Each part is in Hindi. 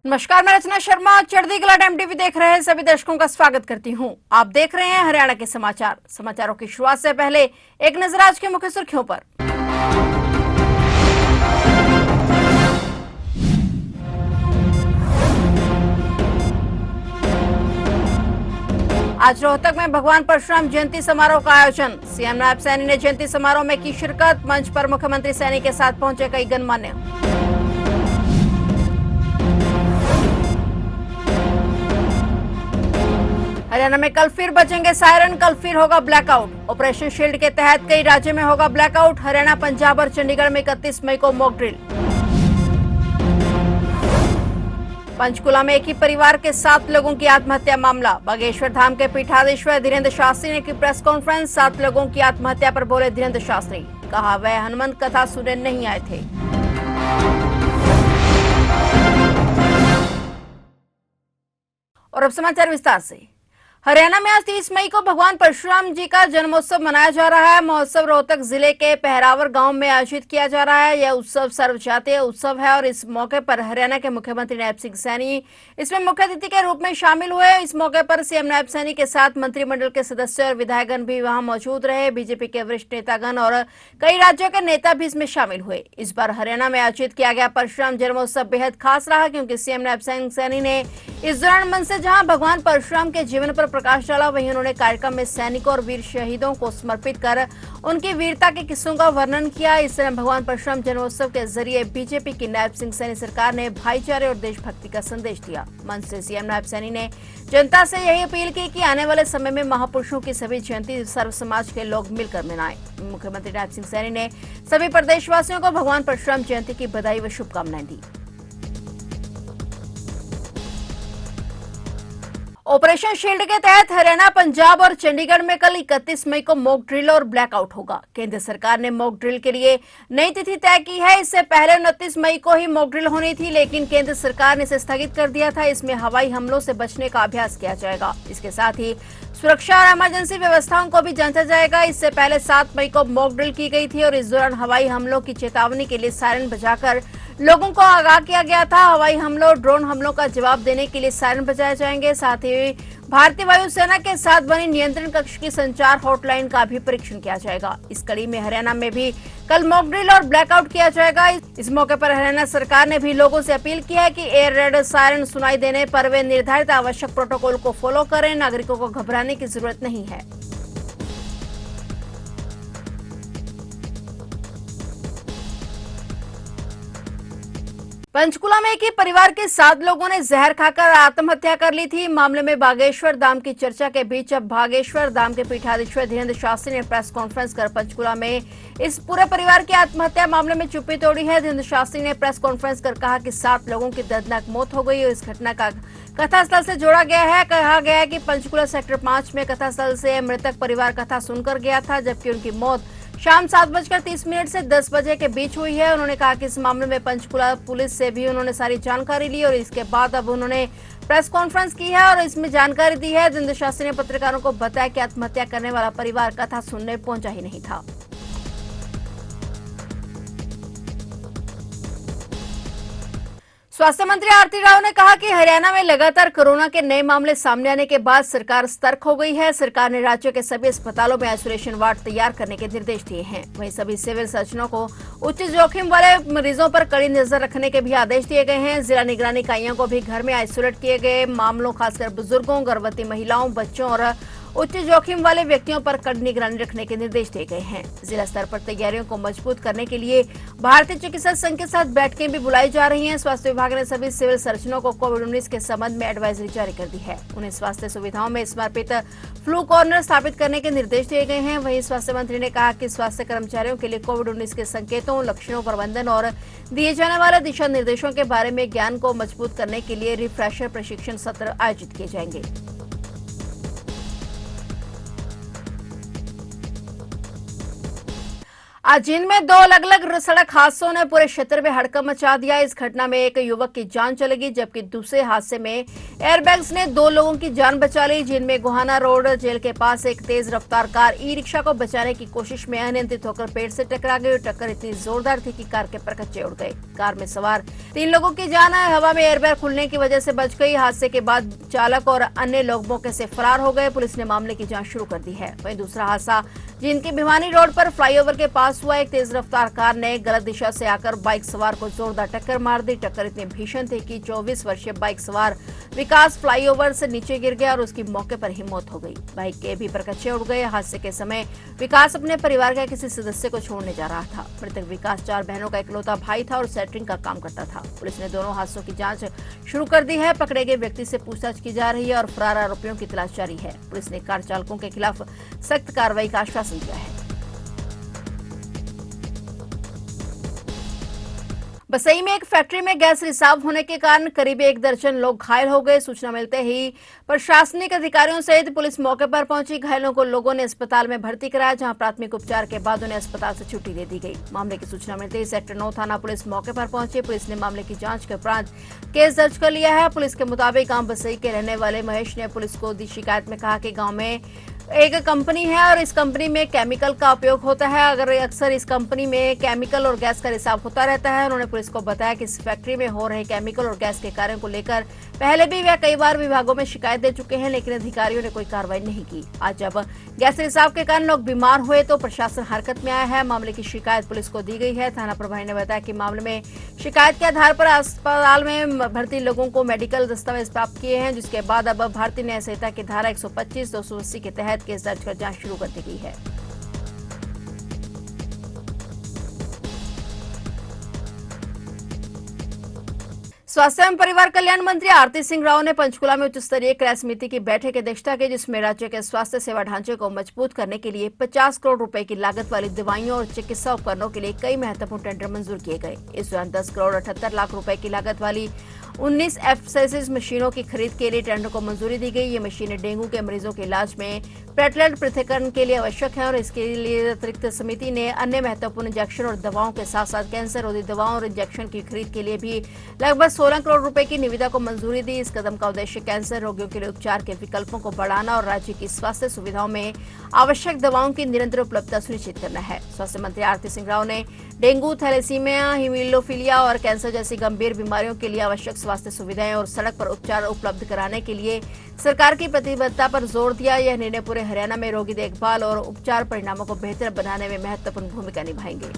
नमस्कार, मैं रचना शर्मा। चढ़ती कला टाइम टीवी देख रहे हैं सभी दर्शकों का स्वागत करती हूं। आप देख रहे हैं हरियाणा के समाचारों की शुरुआत से पहले एक नजर आज के मुख्य सुर्खियों पर। आज रोहतक में भगवान परशुराम जयंती समारोह का आयोजन। सीएम नायब सैनी ने जयंती समारोह में की शिरकत। मंच पर मुख्यमंत्री सैनी के साथ पहुंचे कई गणमान्य। हरियाणा में कल फिर बजेंगे सायरन, कल फिर होगा ब्लैकआउट। ऑपरेशन शील्ड के तहत कई राज्यों में होगा ब्लैकआउट। हरियाणा, पंजाब और चंडीगढ़ में 31 मई को मॉक ड्रिल। पंचकुला में एक ही परिवार के 7 लोगों की आत्महत्या मामला। बागेश्वर धाम के पीठाधीश्वर धीरेन्द्र शास्त्री ने की प्रेस कॉन्फ्रेंस। 7 लोगों की आत्महत्या पर बोले धीरेन्द्र शास्त्री, कहा वह हनुमंत कथा सुनने नहीं आए थे। और अब समाचार विस्तार से। हरियाणा में आज 30 मई को भगवान परशुराम जी का जन्मोत्सव मनाया जा रहा है। महोत्सव रोहतक जिले के पहरावर गांव में आयोजित किया जा रहा है। यह उत्सव सर्वजातीय उत्सव है और इस मौके पर हरियाणा के मुख्यमंत्री नायब सिंह सैनी इसमें मुख्य अतिथि के रूप में शामिल हुए। इस मौके पर सीएम नायब सैनी के साथ मंत्रिमंडल के सदस्य और विधायकगण भी वहां मौजूद रहे। बीजेपी के वरिष्ठ नेतागण और कई राज्यों के नेता भी इसमें शामिल हुए। इस बार हरियाणा में आयोजित किया गया परशुराम जन्मोत्सव बेहद खास रहा, क्योंकि सीएम नायब सिंह सैनी ने इस दौरान मंच से जहां भगवान परशुराम के जीवन पर प्रकाश डाला, वहीं उन्होंने कार्यक्रम में सैनिकों और वीर शहीदों को समर्पित कर उनकी वीरता के किस्सों का वर्णन किया। इस तरह भगवान परशुराम जन्मोत्सव के जरिए बीजेपी की नायब सिंह सैनी सरकार ने भाईचारे और देशभक्ति का संदेश दिया। मंच से सीएम नायब सैनी ने जनता से यही अपील की कि आने वाले समय में महापुरुषों की सभी जयंती सर्व समाज के लोग मिलकर मनाएं। मुख्यमंत्री नायब सिंह सैनी ने सभी प्रदेशवासियों को भगवान परशुराम जयंती की बधाई व शुभकामनाएं दी। ऑपरेशन शील्ड के तहत हरियाणा, पंजाब और चंडीगढ़ में कल 31 मई को मॉक ड्रिल और ब्लैकआउट होगा। केंद्र सरकार ने मॉक ड्रिल के लिए नई तिथि तय की है। इससे पहले 29 मई को ही मॉक ड्रिल होनी थी, लेकिन केंद्र सरकार ने इसे स्थगित कर दिया था। इसमें हवाई हमलों से बचने का अभ्यास किया जाएगा। इसके साथ ही सुरक्षा और इमरजेंसी व्यवस्थाओं को भी जांचा जाएगा। इससे पहले 7 मई को मॉक ड्रिल की गई थी और इस दौरान हवाई हमलों की चेतावनी के लिए सायरन बजाकर लोगों को आगाह किया गया था। हवाई हमलों, ड्रोन हमलों का जवाब देने के लिए सायरन बजाए जाएंगे। साथ ही भारतीय वायुसेना के साथ बनी नियंत्रण कक्ष की संचार हॉटलाइन का भी परीक्षण किया जाएगा। इस कड़ी में हरियाणा में भी कल मॉक ड्रिल और ब्लैकआउट किया जाएगा। इस मौके पर हरियाणा सरकार ने भी लोगों से अपील की है कि एयर रेड सायरन सुनाई देने पर वे निर्धारित आवश्यक प्रोटोकॉल को फॉलो करें। नागरिकों को घबराने की जरूरत नहीं है। पंचकुला में एक ही परिवार के 7 लोगों ने जहर खाकर आत्महत्या कर ली थी। मामले में बागेश्वर धाम की चर्चा के बीच अब बागेश्वर धाम के पीठाधीश्वर धीरेन्द्र शास्त्री ने प्रेस कॉन्फ्रेंस कर पंचकुला में इस पूरे परिवार की आत्महत्या मामले में चुप्पी तोड़ी है। धीरेन्द्र शास्त्री ने प्रेस कॉन्फ्रेंस कर कहा कि 7 लोगों की दर्दनाक मौत हो गई और इस घटना का कथास्थल से जोड़ा गया है। कहा गया है कि पंचकुला सेक्टर 5 में कथास्थल से मृतक परिवार कथा सुनकर गया था, जबकि उनकी मौत शाम 7:30 से 10 बजे के बीच हुई है। उन्होंने कहा कि इस मामले में पंचकुला पुलिस से भी उन्होंने सारी जानकारी ली और इसके बाद अब उन्होंने प्रेस कॉन्फ्रेंस की है और इसमें जानकारी दी है। धीरेन्द्र शास्त्री ने पत्रकारों को बताया कि आत्महत्या करने वाला परिवार कथा सुनने पहुंचा ही नहीं था। स्वास्थ्य मंत्री आरती राव ने कहा कि हरियाणा में लगातार कोरोना के नए मामले सामने आने के बाद सरकार सतर्क हो गई है। सरकार ने राज्यों के सभी अस्पतालों में आइसोलेशन वार्ड तैयार करने के निर्देश दिए हैं। वहीं सभी सिविल सर्जनों को उच्च जोखिम वाले मरीजों पर कड़ी नजर रखने के भी आदेश दिए गए हैं। जिला निगरानी इकाइयों को भी घर में आइसोलेट किए गए मामलों, खासकर बुजुर्गों, गर्भवती महिलाओं, बच्चों और उच्च जोखिम वाले व्यक्तियों पर कड़ी निगरानी रखने के निर्देश दिए गए हैं। जिला स्तर पर तैयारियों को मजबूत करने के लिए भारतीय चिकित्सा संघ के साथ बैठकें भी बुलाई जा रही हैं। स्वास्थ्य विभाग ने सभी सिविल सर्जनों को कोविड-19 के संबंध में एडवाइजरी जारी कर दी है। उन्हें स्वास्थ्य सुविधाओं में समर्पित फ्लू कॉर्नर स्थापित करने के निर्देश दिए गए हैं। वहीं स्वास्थ्य मंत्री ने कहा कि स्वास्थ्य कर्मचारियों के लिए कोविड-19 के संकेतों, लक्षणों, प्रबंधन और दिए जाने वाले दिशा निर्देशों के बारे में ज्ञान को मजबूत करने के लिए रिफ्रेशर प्रशिक्षण सत्र आयोजित किए जाएंगे। आज जिन में दो अलग अलग सड़क हादसों ने पूरे क्षेत्र में हड़कंप मचा दिया। इस घटना में एक युवक की जान चली गई, जबकि दूसरे हादसे में एयरबैग्स ने दो लोगों की जान बचा ली। जिनमें गोहाना रोड जेल के पास एक तेज रफ्तार कार ई रिक्शा को बचाने की कोशिश में अनियंत्रित होकर पेड़ से टकरा गई। टक्कर इतनी जोरदार थी कि कार के परखच्चे उड़ गए। कार में सवार 3 लोगों की जान हवा में एयरबैग खुलने की वजह से बच गई। हादसे के बाद चालक और अन्य लोग मौके से फरार हो गए। पुलिस ने मामले की जांच शुरू कर दी है। वहीं दूसरा हादसा जिनकी भिवानी रोड पर फ्लाईओवर के पास हुआ। एक तेज रफ्तार कार ने गलत दिशा से आकर बाइक सवार को जोरदार टक्कर मार दी। टक्कर इतनी भीषण थी कि 24 वर्षीय बाइक सवार विकास फ्लाईओवर से नीचे गिर गया और उसकी मौके पर ही मौत हो गई। बाइक के भी परखच्चे उड़ गए। हादसे के समय विकास अपने परिवार के किसी सदस्य को छोड़ने जा रहा था। मृतक विकास 4 बहनों का इकलौता भाई था और सेटरिंग का काम करता था। पुलिस ने दोनों हादसों की जांच शुरू कर दी है। पकड़े गए व्यक्ति से पूछताछ की जा रही है और फरार आरोपियों की तलाश जारी है। पुलिस ने कार चालकों के खिलाफ सख्त कार्रवाई का आश्वासन दिया है। बसई में एक फैक्ट्री में गैस रिसाव होने के कारण करीब 1 दर्जन लोग घायल हो गए। सूचना मिलते ही प्रशासनिक अधिकारियों सहित पुलिस मौके पर पहुंची। घायलों को लोगों ने अस्पताल में भर्ती कराया, जहां प्राथमिक उपचार के बाद उन्हें अस्पताल से छुट्टी दे दी गई। मामले की सूचना मिलते ही सेक्टर 9 थाना पुलिस मौके पर पहुंची। पुलिस ने मामले की जांच के उपरांत केस दर्ज कर लिया है। पुलिस के मुताबिक गांव बसई के रहने वाले महेश ने पुलिस को दी शिकायत में कहा कि गाँव में एक कंपनी है और इस कंपनी में केमिकल का उपयोग होता है। अक्सर इस कंपनी में केमिकल और गैस का रिसाव होता रहता है। उन्होंने पुलिस को बताया कि इस फैक्ट्री में हो रहे केमिकल और गैस के कार्यों को लेकर पहले भी वह कई बार विभागों में शिकायत दे चुके हैं, लेकिन अधिकारियों ने कोई कार्रवाई नहीं की। आज जब गैस रिसाव के कारण लोग बीमार हुए तो प्रशासन हरकत में आया है। मामले की शिकायत पुलिस को दी गई है। थाना प्रभारी ने बताया कि मामले में शिकायत के आधार पर अस्पताल में भर्ती लोगों को मेडिकल दस्तावेज प्राप्त किए हैं, जिसके बाद अब भारतीय न्याय संहिता की धारा 125, 280 के तहत केस दर्ज कर जांच शुरू कर दी गई है। स्वास्थ्य एवं परिवार कल्याण मंत्री आरती सिंह राव ने पंचकुला में उच्च स्तरीय क्रय समिति की बैठक की अध्यक्षता की, जिसमें राज्य के स्वास्थ्य सेवा ढांचे को मजबूत करने के लिए 50 करोड़ रुपए की लागत वाली दवाइयों और चिकित्सा उपकरणों के लिए कई महत्वपूर्ण टेंडर मंजूर किए गए। इस दौरान 10 करोड़ 78 लाख रुपए की लागत वाली 19 एफसेसिस मशीनों की खरीद के लिए टेंडर को मंजूरी दी गई। ये मशीनें डेंगू के मरीजों के इलाज में प्लेटलेट पृथक्करण के लिए आवश्यक है और इसके लिए अतिरिक्त समिति ने अन्य महत्वपूर्ण इंजेक्शन और दवाओं के साथ साथ कैंसर रोधी दवाओं और इंजेक्शन की खरीद के लिए भी लगभग 16 करोड़ रुपए की निविदा को मंजूरी दी। इस कदम का उद्देश्य कैंसर रोगियों के लिए उपचार के विकल्पों को बढ़ाना और राज्य की स्वास्थ्य सुविधाओं में आवश्यक दवाओं की निरंतर उपलब्धता सुनिश्चित करना है। स्वास्थ्य मंत्री आरती सिंह राव ने डेंगू, थैलेसीमिया, हीमोफीलिया और कैंसर जैसी गंभीर बीमारियों के लिए आवश्यक स्वास्थ्य सुविधाएं और सड़क पर उपचार उपलब्ध कराने के लिए सरकार की प्रतिबद्धता पर जोर दिया। यह निर्णय पूरे हरियाणा में रोगी देखभाल और उपचार परिणामों को बेहतर बनाने में महत्वपूर्ण भूमिका निभाएंगे।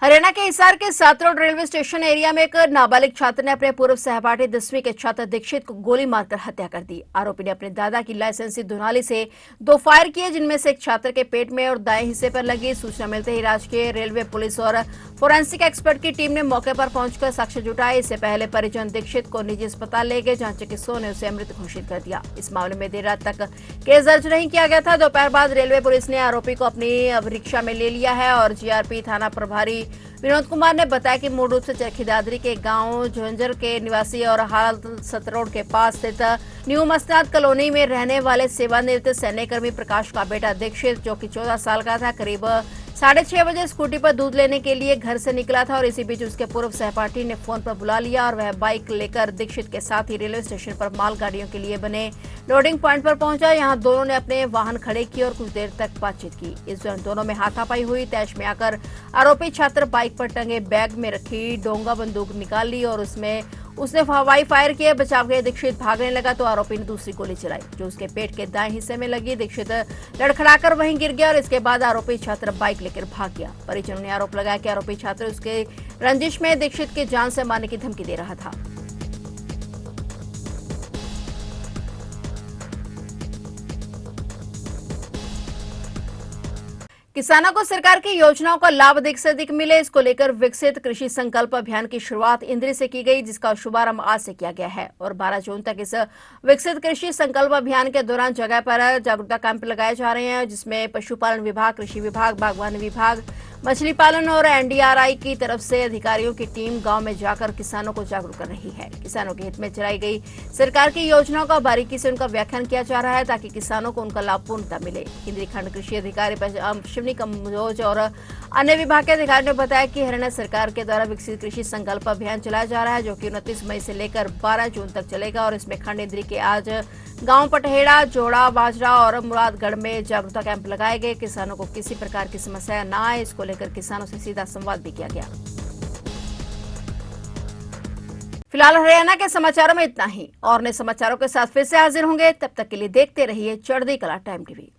हरियाणा के हिसार के सात रोड रेलवे स्टेशन एरिया में एक नाबालिग छात्र ने अपने पूर्व सहपाठी 10वीं के छात्र दीक्षित को गोली मारकर हत्या कर दी। आरोपी ने अपने दादा की लाइसेंसी धुनाली से 2 फायर किए, जिनमें से एक छात्र के पेट में और दाएं हिस्से पर लगी। सूचना मिलते ही राजकीय रेलवे पुलिस और फोरेंसिक एक्सपर्ट की टीम ने मौके पर पहुंचकर साक्ष्य जुटाए। इससे पहले परिजन दीक्षित को निजी अस्पताल ले गए, जहां चिकित्सकों ने उसे मृत घोषित कर दिया। इस मामले में देर रात तक केस दर्ज नहीं किया गया था। दोपहर बाद रेलवे पुलिस ने आरोपी को अपनी रिक्शा में ले लिया है और जीआरपी थाना प्रभारी विनोद कुमार ने बताया कि मूल रूप से चरखीदादरी के गांव झुंझर के निवासी और हाल सतरोड के पास स्थित न्यू मस्ताद कॉलोनी में रहने वाले सेवानिवृत्त सैन्यकर्मी प्रकाश का बेटा दीक्षित, जो कि 14 साल का था, करीब 6:30 बजे स्कूटी पर दूध लेने के लिए घर से निकला था और इसी बीच उसके पूर्व सहपाठी ने फोन पर बुला लिया और वह बाइक लेकर दीक्षित के साथ ही रेलवे स्टेशन पर मालगाड़ियों के लिए बने लोडिंग पॉइंट पर पहुंचा। यहां दोनों ने अपने वाहन खड़े किए और कुछ देर तक बातचीत की। इस दौरान दोनों में हाथापाई हुई। तैश में आकर आरोपी छात्र बाइक पर टंगे बैग में रखी डोंगा बंदूक निकाल ली और उसने हवाई फायर किए। बचाव के दीक्षित भागने लगा तो आरोपी ने दूसरी गोली चलाई, जो उसके पेट के दाएं हिस्से में लगी। दीक्षित लड़खड़ाकर वहीं गिर गया और इसके बाद आरोपी छात्र बाइक लेकर भाग गया। परिजनों ने आरोप लगाया कि आरोपी छात्र उसके रंजिश में दीक्षित की जान से मारने की धमकी दे रहा था। किसानों को सरकार की योजनाओं का लाभ अधिक से अधिक मिले, इसको लेकर विकसित कृषि संकल्प अभियान की शुरुआत इंद्री से की गई, जिसका शुभारंभ आज से किया गया है और 12 जून तक इस विकसित कृषि संकल्प अभियान के दौरान जगह पर जागरूकता कैंप लगाए जा रहे हैं, जिसमें पशुपालन विभाग, कृषि विभाग, बागवानी विभाग, मछली पालन और एनडीआरआई की तरफ से अधिकारियों की टीम गांव में जाकर किसानों को जागरूक कर रही है। किसानों के हित में चलाई गई सरकार की योजनाओं का बारीकी से उनका व्याख्यान किया जा रहा है ताकि किसानों को उनका लाभ पूर्णतः मिले। केंद्रीय खंड कृषि अधिकारी शिवनी कम्बोज और अन्य विभाग के अधिकारियों ने बताया कि हरियाणा सरकार के द्वारा विकसित कृषि संकल्प अभियान चलाया जा रहा है, जो कि 29 मई से लेकर 12 जून तक चलेगा और इसमें खंड इंद्री के आज गांव पटहेड़ा, जोड़ा, बाजरा और मुरादगढ़ में जागरूकता कैंप लगाए गए। किसानों को किसी प्रकार की समस्या न आए, इसको लेकर किसानों से सीधा संवाद भी किया गया। फिलहाल हरियाणा के समाचारों में इतना ही और नए समाचारों के साथ फिर से हाजिर होंगे। तब तक के लिए देखते रहिए चढ़ती कला टाइम टीवी।